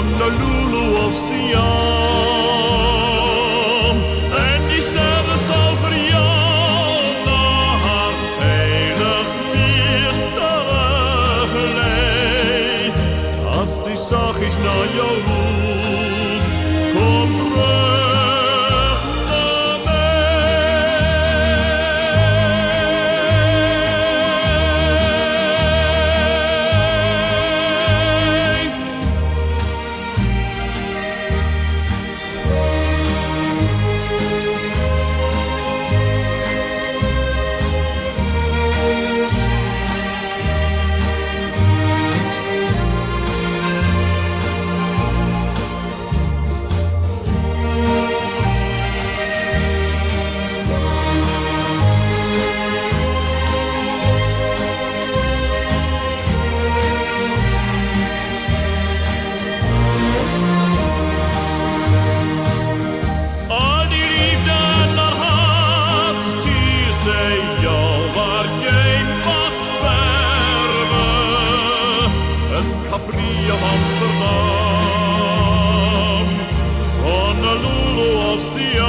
Honolulu of Siam. En die sterren zal voor jou naar veilig weer terugleid. Als ik zag is naar jou roep, kom terug naar mij. Al die liefde en haar hart stuur zij jou waar jij mag sterven. Een Capri of Amsterdam, Honolulu of Siam.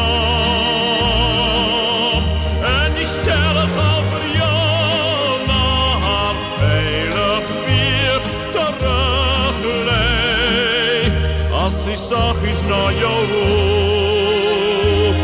En die sterren zal voor jou naar veilig weer terugleiden. Als ik zachtjes naar jou roep,